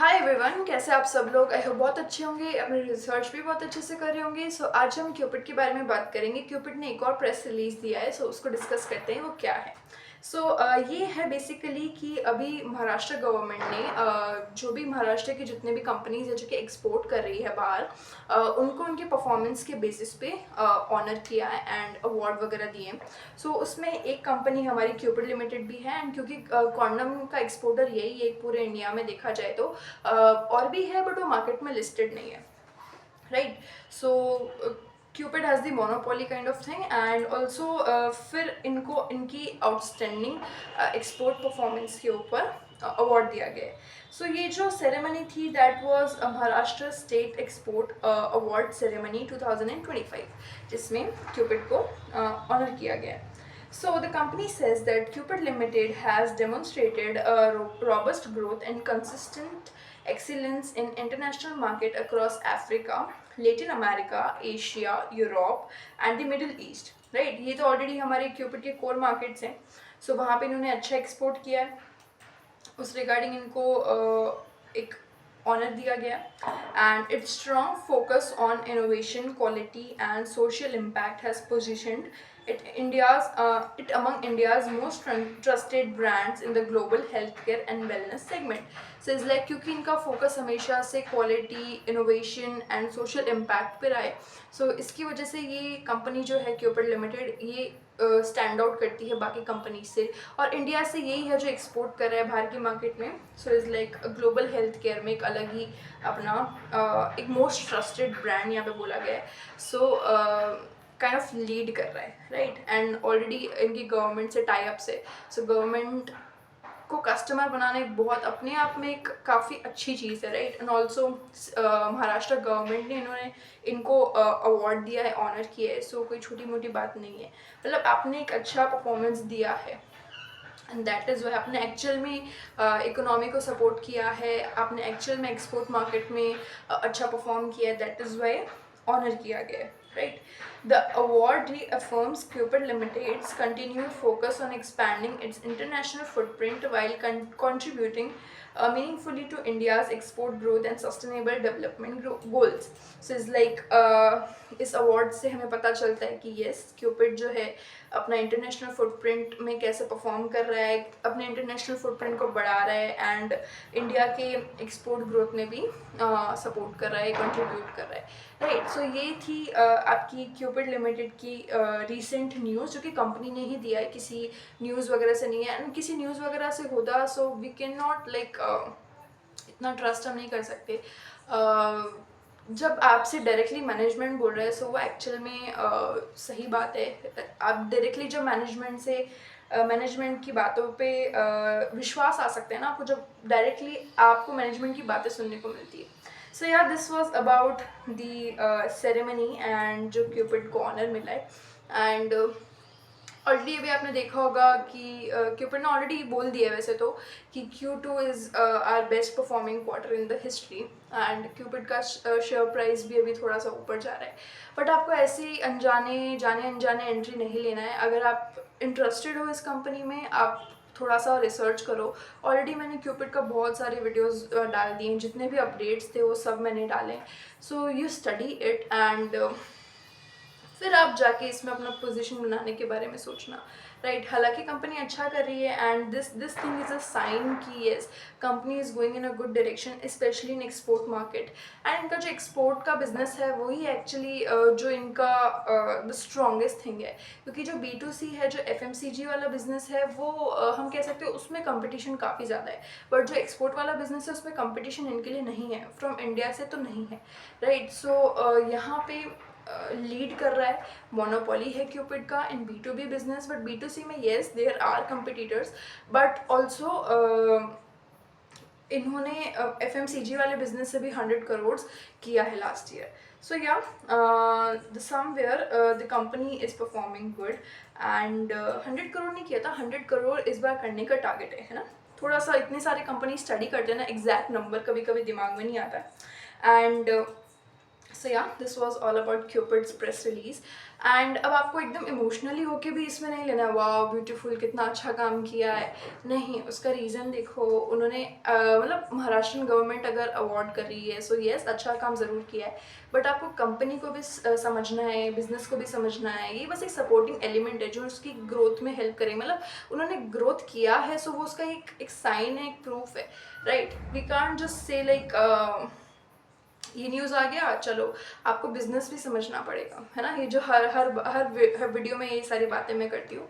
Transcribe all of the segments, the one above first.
Hi everyone, कैसे आप सब लोग। आई होप बहुत अच्छे होंगे, अपने रिसर्च भी बहुत अच्छे से कर रहे होंगे। आज हम क्यूपिड के बारे में बात करेंगे। क्यूपिड ने एक और प्रेस रिलीज दिया है, उसको डिस्कस करते हैं वो क्या है। ये है बेसिकली कि अभी महाराष्ट्र गवर्नमेंट ने जो भी महाराष्ट्र की जितने भी कंपनीज है जो कि एक्सपोर्ट कर रही है बाहर, उनको उनके परफॉर्मेंस के बेसिस पे ऑनर किया है एंड अवार्ड वगैरह दिए। उसमें एक कंपनी हमारी क्यूपिड लिमिटेड भी है, एंड क्योंकि कॉन्डम का एक्सपोर्टर यही है पूरे इंडिया में देखा जाए तो और भी है, बट वो मार्केट में लिस्टेड नहीं है, right. So Cupid has the monopoly kind of thing, and also फिर इनको इनकी आउटस्टैंडिंग एक्सपोर्ट परफॉर्मेंस के ऊपर अवार्ड दिया गया है। ये जो सेरेमनी थी that was Maharashtra state export award ceremony 2025, जिसमें क्यूपिड को ऑनर किया गया है। So the company says that Cupid Limited has demonstrated a robust growth and consistent excellence in international market across Africa, Latin America, Asia, Europe and the Middle East. Right? ये तो already हमारे Cupid के core markets हैं। वहाँ पे इन्होंने अच्छा export किया है, उस रिगार्डिंग इनको एक ऑनर दिया गया। And it's strong focus on innovation, quality and social impact has positioned it among India's most trusted brands in the global healthcare and wellness segment. Is like क्योंकि इनका फोकस हमेशा से quality, innovation and social impact पे रहा है। इसकी वजह से ये कंपनी जो है क्यूपिड लिमिटेड, ये स्टैंड आउट करती है बाकी कंपनी से, और इंडिया से यही है जो एक्सपोर्ट कर रहा है बाहर की मार्केट में। Is like global health care में एक अलग ही अपना एक मोस्ट ट्रस्टेड ब्रांड यहाँ पे बोला गया है। काइंड ऑफ लीड कर रहा है, राइट। एंड ऑलरेडी इनकी गवर्नमेंट से टाई अप्स है। गवर्नमेंट को कस्टमर बनाना एक बहुत अपने आप में एक काफ़ी अच्छी चीज़ है, right. And also Maharashtra government ने इनको अवार्ड दिया है, ऑनर किया है। कोई छोटी मोटी बात नहीं है, मतलब आपने एक अच्छा परफॉर्मेंस दिया है, एंड दैट इज़ वाई आपने एक्चुअल में इकोनॉमी को सपोर्ट किया है, आपने एक्चुअल में एक्सपोर्ट मार्केट में अच्छा परफॉर्म किया है, दैट इज़ वाई ऑनर किया गया है, right? The award reaffirms Cupid Limited's continued focus on expanding its international footprint while contributing meaningfully to India's export growth and sustainable development goals. It's like इस award से हमें पता चलता है कि yes, Cupid जो है अपना इंटरनेशनल फुटप्रिंट में कैसे परफॉर्म कर रहा है, अपने इंटरनेशनल फुटप्रिंट को बढ़ा रहा है, एंड इंडिया के एक्सपोर्ट ग्रोथ में भी सपोर्ट कर रहा है, कंट्रीब्यूट कर रहा है, राइट। ये थी आपकी क्यूपिड लिमिटेड की रीसेंट न्यूज़, जो कि कंपनी ने ही दिया है, किसी न्यूज़ वगैरह से नहीं है। एंड किसी न्यूज़ वगैरह से होता वी कैन नॉट लाइक इतना ट्रस्ट हम नहीं कर सकते। जब आपसे डायरेक्टली मैनेजमेंट बोल रहे हैं वो एक्चुअल में सही बात है। आप डायरेक्टली जब मैनेजमेंट से मैनेजमेंट की बातों पे विश्वास आ सकते हैं ना आपको, जब डायरेक्टली आपको मैनेजमेंट की बातें सुनने को मिलती है। This was about the ceremony and जो क्यूपिड को ऑनर मिला है। एंड ऑलरेडी अभी आपने देखा होगा कि क्यूपिड ने ऑलरेडी बोल दिया है वैसे तो कि Q2 is our best performing quarter in the history, and Cupid का शेयर प्राइस भी अभी थोड़ा सा ऊपर जा रहा है। बट आपको ऐसे ही जाने अनजाने एंट्री नहीं लेना है। अगर आप इंटरेस्टेड हो इस कंपनी में, आप थोड़ा सा रिसर्च करो। ऑलरेडी मैंने क्यूपिड का बहुत सारे वीडियोस डाल दिए हैं, जितने भी अपडेट्स थे वो सब मैंने डाले। यू स्टडी इट, एंड फिर आप जाके इसमें अपना पोजीशन बनाने के बारे में सोचना, राइट। हालांकि कंपनी अच्छा कर रही है, and this thing is a sign कि yes, company is going in a good direction, especially in export market. And इनका जो एक्सपोर्ट का बिजनेस है वही एक्चुअली जो इनका द स्ट्रॉन्गेस्ट थिंग है, क्योंकि जो B2C है, जो FMCG वाला बिजनेस है, वो हम कह सकते हैं उसमें कंपटीशन काफ़ी ज़्यादा है। बट जो एक्सपोर्ट वाला बिजनेस है उसमें कंपटीशन इनके लिए नहीं है, फ्रॉम इंडिया से तो नहीं है, राइट। यहाँ पे लीड कर रहा है, मोनोपोली है क्यूपिड का इन B2B बिजनेस। बट B2C में yes there are competitors, but also इन्होंने FMCG वाले बिजनेस से भी 100 करोड़ किया है last year. Somewhere the company is performing good, and 100 crore नहीं किया था, 100 करोड़ इस बार करने का टारगेट है ना। थोड़ा सा इतनी सारी कंपनी स्टडी करते हैं ना, एग्जैक्ट नंबर कभी कभी दिमाग में नहीं आता है। And so yeah this was all about cupids press release. And अब आपको एकदम इमोशनली होके भी इसमें नहीं लेना, वाह ब्यूटीफुल कितना अच्छा काम किया है, नहीं। उसका रीज़न देखो, उन्होंने मतलब महाराष्ट्र गवर्नमेंट अगर अवार्ड कर रही है, सो येस अच्छा काम ज़रूर किया है, बट आपको कंपनी को भी समझना है, बिजनेस को भी समझना है। ये बस एक सपोर्टिंग एलिमेंट है जो उसकी ग्रोथ में हेल्प करे। मतलब उन्होंने ग्रोथ किया है, सो वो उसका एक साइन है, एक प्रूफ है, right. We can't just say like ये न्यूज़ आ गया चलो, आपको बिजनेस भी समझना पड़ेगा, है ना। ये जो हर वीडियो में ये सारी बातें मैं करती हूँ।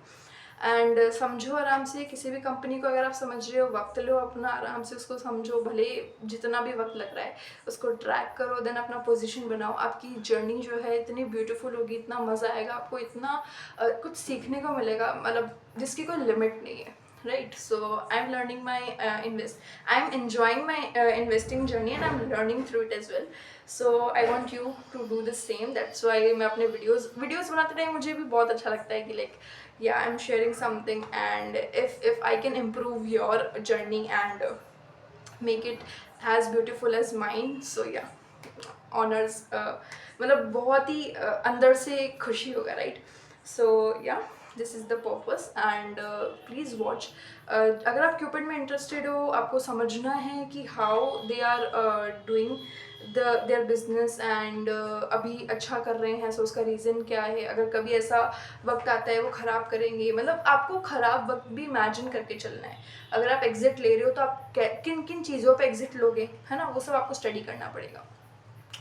एंड समझो आराम से, किसी भी कंपनी को अगर आप समझ रहे हो, वक्त लो अपना, आराम से उसको समझो, भले जितना भी वक्त लग रहा है उसको ट्रैक करो, देन अपना पोजीशन बनाओ। आपकी जर्नी जो है इतनी ब्यूटीफुल होगी, इतना मज़ा आएगा आपको, इतना कुछ सीखने को मिलेगा, मतलब जिसकी कोई लिमिट नहीं है, right? So I'm learning my I'm enjoying my investing journey, and I'm learning through it as well. So I want you to do the same. That's why मैं अपने videos बनाते टाइम मुझे भी बहुत अच्छा लगता है कि like yeah, I'm sharing something, and if I can improve your journey and make it as beautiful as mine, so yeah, honors, मतलब बहुत ही अंदर से खुशी होगा, right? So yeah, this is the purpose. And please watch. अगर आप Cupid में interested हो, आपको समझना है कि how they are doing their business, and अभी अच्छा कर रहे हैं, सो उसका रीज़न क्या है। अगर कभी ऐसा वक्त आता है वो ख़राब करेंगे, मतलब आपको ख़राब वक्त भी इमेजिन करके चलना है। अगर आप एग्ज़िट ले रहे हो तो आप किन किन चीज़ों पे एग्ज़िट लोगे, है ना, वो सब आपको स्टडी करना पड़ेगा।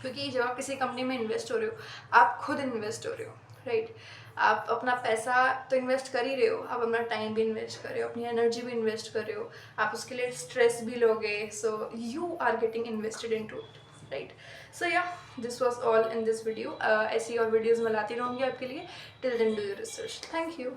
क्योंकि जब आप किसी कंपनी में इन्वेस्ट हो रहे हो, आप खुद इन्वेस्ट हो रहे हो, राइट। आप अपना पैसा तो इन्वेस्ट कर ही रहे हो, आप अपना टाइम भी इन्वेस्ट कर रहे हो, अपनी एनर्जी भी इन्वेस्ट कर रहे हो, आप उसके लिए स्ट्रेस भी लोगे, so you are getting invested in to it, right. So yeah this was all in this video. ऐसी और वीडियोज़ मैं लाती रहूँगी आपके लिए। Till then do your research. Thank you.